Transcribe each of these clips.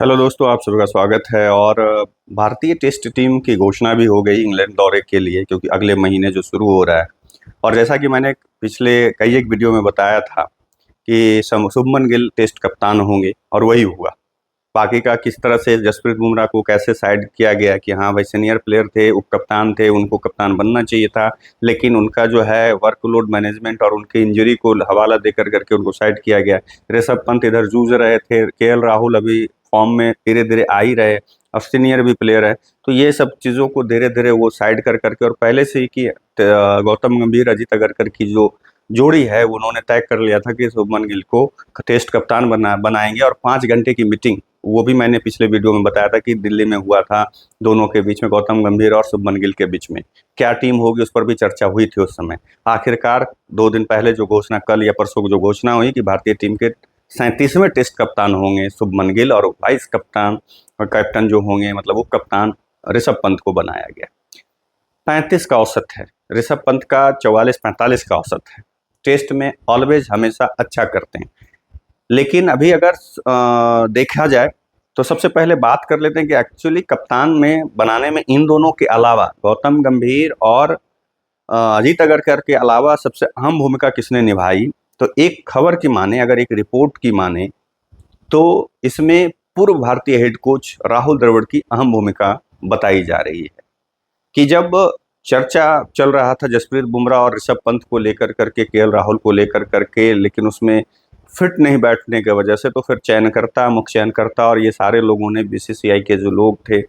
Hello दोस्तों, आप सभी का स्वागत है। और भारतीय टेस्ट टीम की घोषणा भी हो गई इंग्लैंड दौरे के लिए, क्योंकि अगले महीने जो शुरू हो रहा है। और जैसा कि मैंने पिछले कई एक वीडियो में बताया था कि शुभमन गिल टेस्ट कप्तान होंगे, और वही हुआ। बाकी का किस तरह से जसप्रीत बुमराह को कैसे साइड किया गया कि हाँ भाई, सीनियर प्लेयर थे, उप कप्तान थे, उनको कप्तान बनना चाहिए था, लेकिन उनका जो है वर्कलोड मैनेजमेंट और उनकी इंजरी को हवाला देकर करके उनको साइड किया गया। ऋषभ पंत इधर जूझ रहे थे, केएल राहुल अभी फॉर्म में धीरे धीरे आ ही रहे, और सीनियर भी प्लेयर है। तो ये सब चीज़ों को धीरे धीरे वो साइड कर करके, और पहले से ही कि गौतम गंभीर अजीत अगरकर की जो जोड़ी है वो उन्होंने तय कर लिया था कि शुभमन गिल को टेस्ट कप्तान बनाएंगे। और 5 घंटे की मीटिंग, वो भी मैंने पिछले वीडियो में बताया था कि दिल्ली में हुआ था, दोनों के बीच में, गौतम गंभीर और शुभमन गिल के बीच में। क्या टीम होगी उस पर भी चर्चा हुई थी उस समय। आखिरकार 2 दिन पहले जो घोषणा, कल या परसों जो घोषणा हुई कि भारतीय टीम के 37वें टेस्ट कप्तान होंगे शुभमन गिल, और वाइस कप्तान और कैप्टन जो होंगे, मतलब वो कप्तान ऋषभ पंत को बनाया गया। 35 का औसत है, ऋषभ पंत का 44-45 का औसत है। टेस्ट में ऑलवेज हमेशा अच्छा करते हैं। लेकिन अभी अगर देखा जाए तो सबसे पहले बात कर लेते हैं कि एक्चुअली कप्तान में बनाने में इन दोनों के अलावा, गौतम गंभीर और अजीत अगरकर के अलावा, सबसे अहम भूमिका किसने निभाई। तो एक खबर की माने, अगर एक रिपोर्ट की माने, तो इसमें पूर्व भारतीय हेड कोच राहुल द्रविड़ की अहम भूमिका बताई जा रही है। कि जब चर्चा चल रहा था जसप्रीत बुमराह और ऋषभ पंत को लेकर करके, केएल राहुल को लेकर करके, लेकिन उसमें फिट नहीं बैठने की वजह से, तो फिर चयनकर्ता, मुख्य चयनकर्ता और ये सारे लोगों ने, बीसीसीआई के जो लोग थे,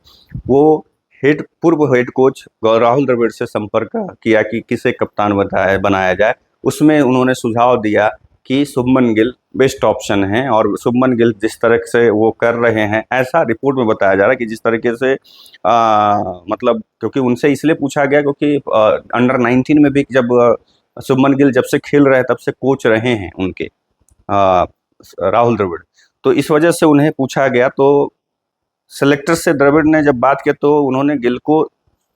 वो पूर्व हेड कोच राहुल द्रविड़ से संपर्क किया कि किसे कप्तान बनाया जाए। उसमें उन्होंने सुझाव दिया कि शुभमन गिल बेस्ट ऑप्शन है। और शुभमन गिल जिस तरह से वो कर रहे हैं, ऐसा रिपोर्ट में बताया जा रहा है कि जिस तरीके से मतलब, क्योंकि उनसे इसलिए पूछा गया क्योंकि अंडर 19 में भी जब शुभमन गिल जब से खेल रहे हैं तब से कोच रहे हैं उनके राहुल द्रविड़, तो इस वजह से उन्हें पूछा गया। तो सेलेक्टर से द्रविड़ ने जब बात की तो उन्होंने गिल को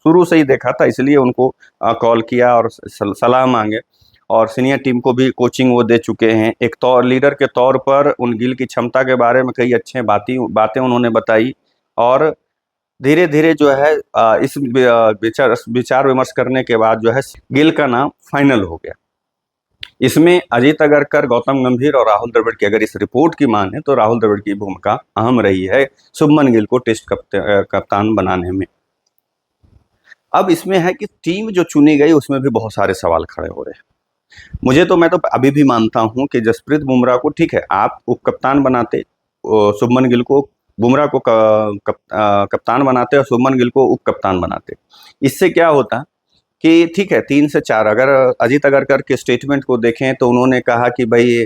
शुरू से ही देखा था, इसलिए उनको कॉल किया और सलाह मांगे। और सीनियर टीम को भी कोचिंग वो दे चुके हैं। एक लीडर के तौर पर उन गिल की क्षमता के बारे में कई अच्छे बातें उन्होंने बताई। और धीरे धीरे जो है इस विचार विमर्श करने के बाद जो है गिल का नाम फाइनल हो गया। इसमें अजीत अगरकर, गौतम गंभीर और राहुल द्रविड़ की अगर इस रिपोर्ट की माने तो राहुल द्रविड़ की भूमिका अहम रही है शुभमन गिल को टेस्ट कप्तान बनाने में। अब इसमें है कि टीम जो चुनी गई उसमें भी बहुत सारे सवाल खड़े हो रहे हैं। मैं तो अभी भी मानता हूं कि जसप्रीत बुमराह को, ठीक है, आप उप कप्तान बनाते, शुभमन गिल को, बुमराह को कप्तान बनाते और शुभमन गिल को उप कप्तान बनाते। इससे क्या होता कि ठीक है, 3 से 4, अगर अजीत अगरकर के स्टेटमेंट को देखें तो उन्होंने कहा कि भाई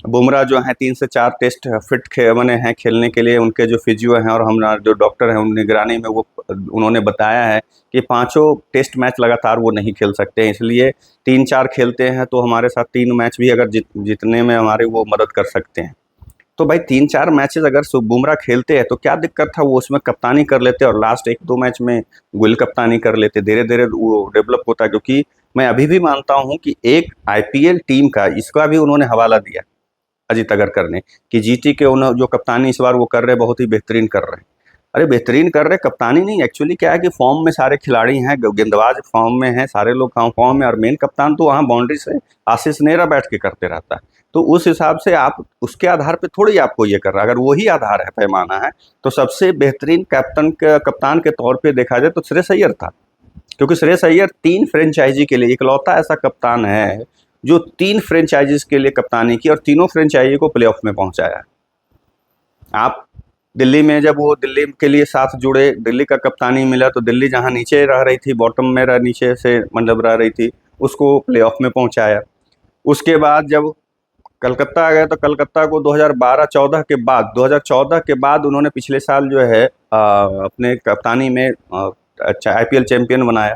बुमराह जो है 3 से 4 टेस्ट फिट बने हैं खेलने के लिए, उनके जो फिजियो हैं और हम जो डॉक्टर हैं उन निगरानी में, वो उन्होंने बताया है कि 5 टेस्ट मैच लगातार वो नहीं खेल सकते हैं, इसलिए 3-4 खेलते हैं तो हमारे साथ 3 मैच भी अगर जीतने में हमारे वो मदद कर सकते हैं। तो भाई 3-4 मैचेस अगर बुमराह खेलते हैं तो क्या दिक्कत था, वो उसमें कप्तानी कर लेते और लास्ट 1-2 मैच में गिल कप्तानी कर लेते, धीरे धीरे वो डेवलप होता। क्योंकि मैं अभी भी मानता हूं कि एक आईपीएल टीम का, इसका भी उन्होंने हवाला दिया अजीत अगरकर ने, कि जीटी के उन्होंने जो कप्तानी इस बार वो कर रहे हैं बहुत ही बेहतरीन कर रहे हैं। अरे बेहतरीन कर रहे, कप्तानी नहीं, एक्चुअली क्या है कि फॉर्म में सारे खिलाड़ी हैं, गेंदबाज फॉर्म में हैं, सारे लोग फॉर्म में, और मेन कप्तान तो वहाँ बाउंड्री से आशीष नेहरा बैठ के करते रहता है। तो उस हिसाब से आप उसके आधार पे थोड़ी आपको ये कर रहा है। अगर वही आधार है, पैमाना है, तो सबसे बेहतरीन कप्तान के तौर पे देखा जाए तो श्रेयस अय्यर था। क्योंकि श्रेयस अय्यर 3 फ्रेंचाइजी के लिए इकलौता ऐसा कप्तान है जो 3 फ्रेंचाइजीज के लिए कप्तानी की और तीनों फ्रेंचाइजी को प्लेऑफ में पहुंचाया। आप दिल्ली में जब वो दिल्ली के लिए साथ जुड़े, दिल्ली का कप्तानी मिला, तो दिल्ली जहां नीचे रह रही थी, बॉटम में नीचे से मतलब रह रही थी, उसको प्लेऑफ में पहुंचाया। उसके बाद जब कलकत्ता आ गया तो कलकत्ता को 2014 के बाद उन्होंने पिछले साल जो है अपने कप्तानी में आईपीएल चैंपियन बनाया।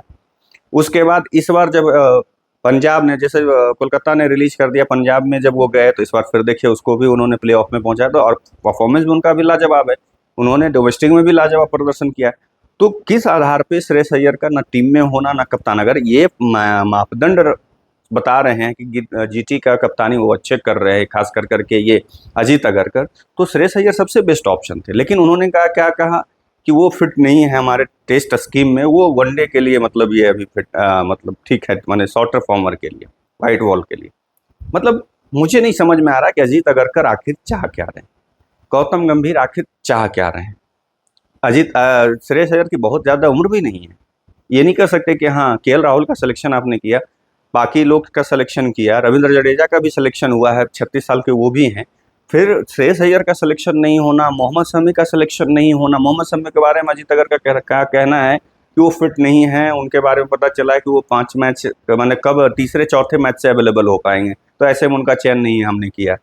उसके बाद इस बार जब पंजाब ने, जैसे कोलकाता ने रिलीज कर दिया, पंजाब में जब वो गए तो इस बार फिर देखिए उसको भी उन्होंने प्ले ऑफ में पहुंचाया। तो और परफॉर्मेंस भी उनका भी लाजवाब है, उन्होंने डोमेस्टिक में भी लाजवाब प्रदर्शन किया। तो किस आधार पे श्रेयस अय्यर का ना टीम में होना ना कप्तान, अगर ये मापदंड बता रहे हैं कि जीटी का कप्तानी वो अच्छे कर रहे हैं, खास कर करके ये अजीत अगरकर, तो श्रेयस अय्यर सबसे बेस्ट ऑप्शन थे। लेकिन उन्होंने कहा, क्या कहा कि वो फिट नहीं है हमारे टेस्ट स्कीम में, वो वनडे के लिए मतलब ये अभी फिट मतलब ठीक है, माने शॉर्टर फॉर्मर के लिए, वाइट बॉल के लिए। मतलब मुझे नहीं समझ में आ रहा कि अजीत अगरकर आखिर चाह क्या रहे हैं, गौतम गंभीर आखिर चाह क्या रहे हैं। श्रेयस अय्यर की बहुत ज़्यादा उम्र भी नहीं है, ये नहीं कह सकते कि हाँ केएल राहुल का सिलेक्शन आपने किया, बाकी लोग का सिलेक्शन किया, रविंद्र जडेजा का भी सिलेक्शन हुआ है, 36 साल के वो भी हैं, फिर श्रेयस अय्यर का सिलेक्शन नहीं होना, मोहम्मद शमी का सिलेक्शन नहीं होना। मोहम्मद शमी के बारे में अजीत अगर का कहना है कि वो फिट नहीं है, उनके बारे में पता चला है कि वो 5 मैच मैंने कब तीसरे चौथे मैच से अवेलेबल हो पाएंगे, तो ऐसे में उनका चयन नहीं हमने किया।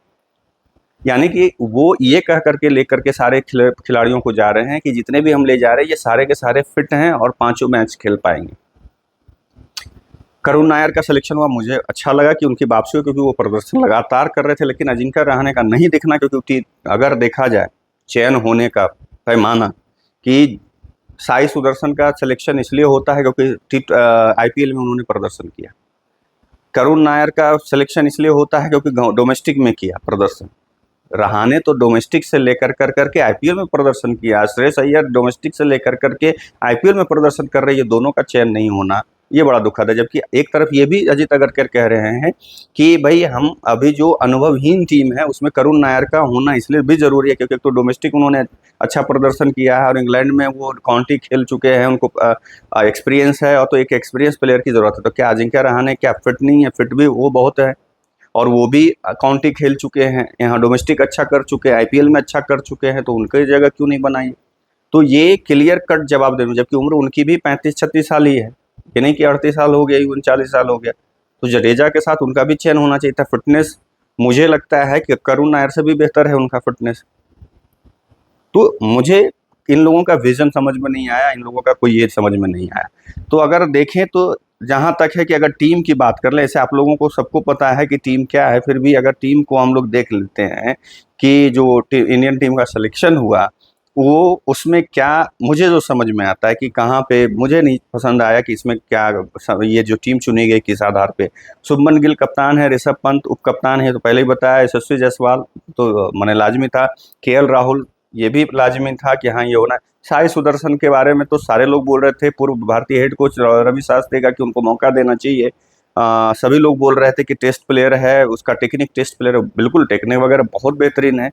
यानी कि वो ये कह करके लेकर के सारे खिलाड़ियों को जा रहे हैं कि जितने भी हम ले जा रहे हैं ये सारे के सारे फिट हैं और 5 मैच खेल पाएंगे। करुण नायर का सिलेक्शन हुआ, मुझे अच्छा लगा कि उनकी वापसी हुई, क्योंकि वो प्रदर्शन लगातार कर रहे थे। लेकिन अजिंक्य रहाणे का नहीं दिखना, क्योंकि अगर देखा जाए चयन होने का पैमाना कि साई सुदर्शन का सिलेक्शन इसलिए होता है क्योंकि आईपीएल में उन्होंने प्रदर्शन किया, करुण नायर का सिलेक्शन इसलिए होता है क्योंकि डोमेस्टिक में किया प्रदर्शन, रहाणे तो डोमेस्टिक से लेकर करके आईपीएल में प्रदर्शन किया, श्रेयस अय्यर डोमेस्टिक से लेकर करके आईपीएल में प्रदर्शन कर रहे हैं, ये दोनों का चयन नहीं होना ये बड़ा दुखद है। जबकि एक तरफ ये भी अजीत अगरकर कह रहे हैं कि भाई हम अभी जो अनुभवहीन टीम है उसमें करुण नायर का होना इसलिए भी जरूरी है क्योंकि तो डोमेस्टिक उन्होंने अच्छा प्रदर्शन किया है और इंग्लैंड में वो काउंटी खेल चुके हैं, उनको एक्सपीरियंस है, और तो एक एक्सपीरियंस प्लेयर की जरूरत है। तो क्या अजिंक्य रहाणे क्या फिट नहीं है? फिट भी वो बहुत है और वो भी काउंटी खेल चुके हैं, यहाँ डोमेस्टिक अच्छा कर चुके हैं, आईपीएल में अच्छा कर चुके हैं, तो उनकी जगह क्यों नहीं बनाई? तो ये क्लियर कट जवाब देना, जबकि उम्र उनकी भी 35-36 साल ही है, ये नहीं कि 38 साल हो गया, 39 साल हो गया। तो जडेजा के साथ उनका भी चयन होना चाहिए था। फिटनेस मुझे लगता है कि करुण नायर से भी बेहतर है उनका फिटनेस। तो मुझे इन लोगों का विजन समझ में नहीं आया, इन लोगों का कोई ये समझ में नहीं आया। तो अगर देखें तो जहाँ तक है कि अगर टीम की बात कर ले, ऐसे आप लोगों को सबको पता है कि टीम क्या है, फिर भी अगर टीम को हम लोग देख लेते हैं कि जो इंडियन टीम का सिलेक्शन हुआ वो उसमें क्या मुझे जो समझ में आता है कि कहाँ पे मुझे नहीं पसंद आया कि इसमें क्या ये जो टीम चुनी गई किस आधार पे। शुभमन गिल कप्तान है, ऋषभ पंत उप कप्तान है, तो पहले ही बताया, यशस्वी जायसवाल तो मैंने लाजमी था, केएल राहुल ये भी लाजमी था कि हाँ ये होना है। साई सुदर्शन के बारे में तो सारे लोग बोल रहे थे, पूर्व भारतीय हेड कोच रवि शास्त्री का, कि उनको मौका देना चाहिए। सभी लोग बोल रहे थे कि टेस्ट प्लेयर है, उसका टेक्निक टेस्ट प्लेयर बिल्कुल टेक्निक वगैरह बहुत बेहतरीन है,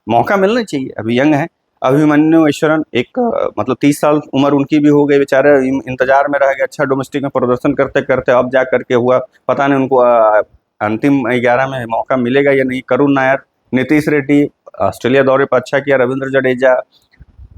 मौका मिलना चाहिए, अभी यंग है। अभिमन्यु ईश्वरन एक मतलब 30 साल उम्र उनकी भी हो गई, बेचारे इंतजार में रह गए, अच्छा डोमेस्टिक में प्रदर्शन करते करते अब जा करके हुआ, पता नहीं उनको अंतिम 11 में मौका मिलेगा या नहीं। करुण नायर, नीतीश रेड्डी ऑस्ट्रेलिया दौरे पर अच्छा किया, रविंद्र जडेजा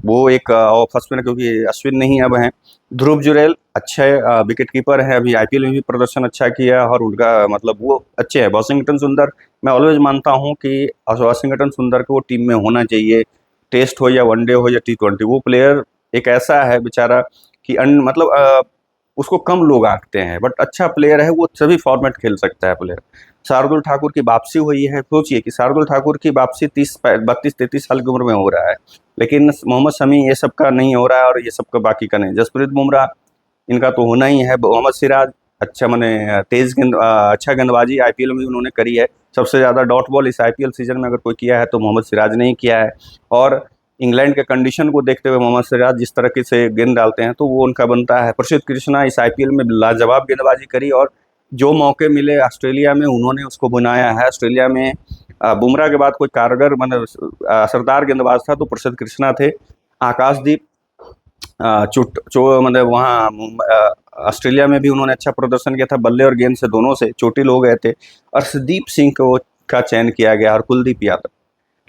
वो एक फर्स्ट में क्योंकि अश्विन नहीं अब हैं, ध्रुव जुरैल अच्छे विकेट कीपर है, अभी आईपीएल में भी प्रदर्शन अच्छा किया और उनका मतलब वो अच्छे हैं। वाशिंगटन सुंदर, मैं ऑलवेज मानता हूँ कि वाशिंगटन सुंदर को टीम में होना चाहिए, टेस्ट हो या वनडे हो या टी20, वो प्लेयर एक ऐसा है बेचारा कि मतलब उसको कम लोग आंकते हैं, बट अच्छा प्लेयर है, वो सभी फॉर्मेट खेल सकता है प्लेयर। शार्दुल ठाकुर की वापसी हुई है, सोचिए कि शार्दुल ठाकुर की वापसी 32-33 साल की उम्र में हो रहा है, लेकिन मोहम्मद शमी ये सब का नहीं हो रहा है और ये सब का बाकी का नहीं। जसप्रीत बुमराह इनका तो होना ही है। मोहम्मद सिराज अच्छा मैंने अच्छा गेंदबाजी आईपीएल में उन्होंने करी है, सबसे ज़्यादा डॉट बॉल इस आईपीएल सीजन में अगर कोई किया है तो मोहम्मद सिराज ने ही किया है। और इंग्लैंड के कंडीशन को देखते हुए मोहम्मद सिराज जिस तरह से गेंद डालते हैं तो वो उनका बनता है। प्रसिद्ध कृष्णा इस आईपीएल में लाजवाब गेंदबाजी करी और जो मौके मिले ऑस्ट्रेलिया में उन्होंने उसको बनाया है। ऑस्ट्रेलिया में बुमराह के बाद कोई कारगर मतलब असरदार गेंदबाज था तो प्रसिद्ध कृष्णा थे। आकाशदीप मतलब वहाँ ऑस्ट्रेलिया में भी उन्होंने अच्छा प्रदर्शन किया था, बल्ले और गेंद से दोनों से चोटिल हो गए थे। अर्शदीप सिंह को का चयन किया गया और कुलदीप यादव,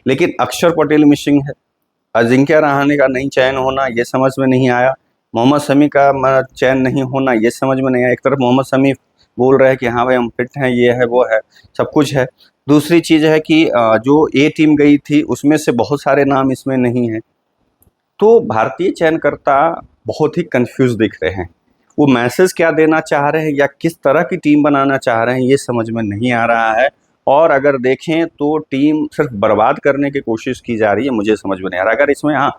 लेकिन अक्षर पटेल मिसिंग है। अजिंक्य रहाणे का नहीं चयन होना ये समझ में नहीं आया, मोहम्मद शमी का चयन नहीं होना ये समझ में नहीं आया। एक तरफ मोहम्मद शमी बोल रहे हैं कि हाँ भाई हम फिट हैं, ये है वो है, सब कुछ है। दूसरी चीज़ है कि जो ए टीम गई थी उसमें से बहुत सारे नाम इसमें नहीं हैं, तो भारतीय चयनकर्ता बहुत ही कंफ्यूज दिख रहे हैं। वो मैसेज क्या देना चाह रहे हैं या किस तरह की टीम बनाना चाह रहे हैं ये समझ में नहीं आ रहा है। और अगर देखें तो टीम सिर्फ बर्बाद करने की कोशिश की जा रही है, मुझे समझ में नहीं आ रहा। अगर इसमें हाँ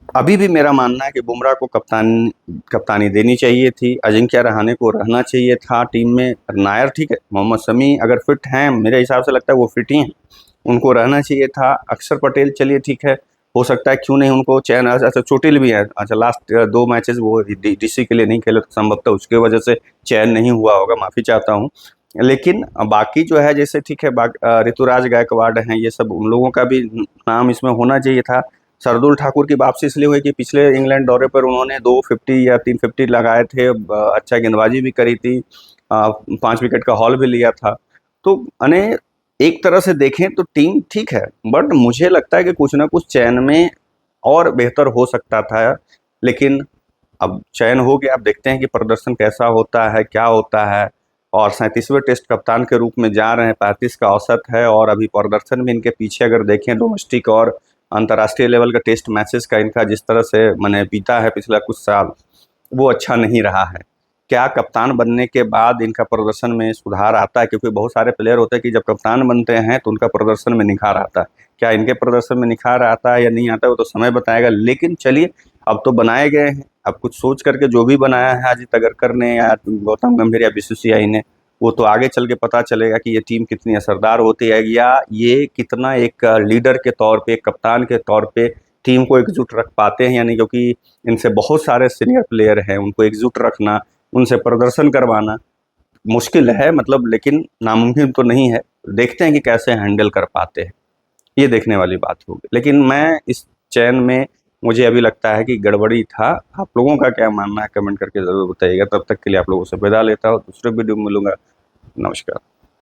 अभी भी मेरा मानना है कि बुमराह को कप्तानी देनी चाहिए थी, अजिंक्य रहाणे को रहना चाहिए था टीम में। नायर ठीक है, मोहम्मद शमी अगर फिट हैं, मेरे हिसाब से लगता है वो फिट ही हैं, उनको रहना चाहिए था। अक्षर पटेल चलिए ठीक है, हो सकता है क्यों नहीं उनको चयन, अच्छा चोटिल भी है, अच्छा लास्ट 2 मैचेस वो डीसी के लिए नहीं खेले तो संभवतः उसके वजह से चयन नहीं हुआ होगा, माफ़ी चाहता हूँ। लेकिन बाकी जो है जैसे ठीक है, ऋतुराज गायकवाड़ हैं, ये सब उन लोगों का भी नाम इसमें होना चाहिए था। शार्दुल ठाकुर की वापसी इसलिए हुई कि पिछले इंग्लैंड दौरे पर उन्होंने 250 या 350 लगाए थे, अच्छा गेंदबाजी भी करी थी, 5 विकेट का हॉल भी लिया था। तो अने एक तरह से देखें तो टीम ठीक है, बट मुझे लगता है कि कुछ ना कुछ चयन में और बेहतर हो सकता था। लेकिन अब चयन हो गया, अब देखते हैं कि प्रदर्शन कैसा होता है, क्या होता है। और 37वें टेस्ट कप्तान के रूप में जा रहे हैं, 35 का औसत है, और अभी प्रदर्शन भी इनके पीछे अगर देखें डोमेस्टिक और अंतर्राष्ट्रीय लेवल का टेस्ट मैचेस का इनका जिस तरह से मैंने बीता है पिछला कुछ साल, वो अच्छा नहीं रहा है। क्या कप्तान बनने के बाद इनका प्रदर्शन में सुधार आता है? क्योंकि बहुत सारे प्लेयर होते हैं कि जब कप्तान बनते हैं तो उनका प्रदर्शन में निखार आता है। क्या इनके प्रदर्शन में निखार आता है या नहीं आता है, वो तो समय बताएगा। लेकिन चलिए, अब तो बनाए गए हैं, अब कुछ सोच करके जो भी बनाया है अजित अगरकर ने या गौतम गंभीर या बीसीसीआई ने, वो तो आगे चल के पता चलेगा कि ये टीम कितनी असरदार होती है, या ये कितना एक लीडर के तौर पे, एक कप्तान के तौर पे टीम को एकजुट रख पाते हैं या नहीं। क्योंकि इनसे बहुत सारे सीनियर प्लेयर हैं, उनको एकजुट रखना, उनसे प्रदर्शन करवाना मुश्किल है, मतलब, लेकिन नामुमकिन तो नहीं है। देखते हैं कि कैसे हैंडल कर पाते हैं, ये देखने वाली बात होगी। लेकिन मैं इस चयन में, मुझे अभी लगता है कि गड़बड़ी था। आप लोगों का क्या मानना है कमेंट करके ज़रूर बताइएगा। तब तक के लिए आप लोगों से विदा लेता हूँ, दूसरे वीडियो में मिलूंगा। नमस्कार।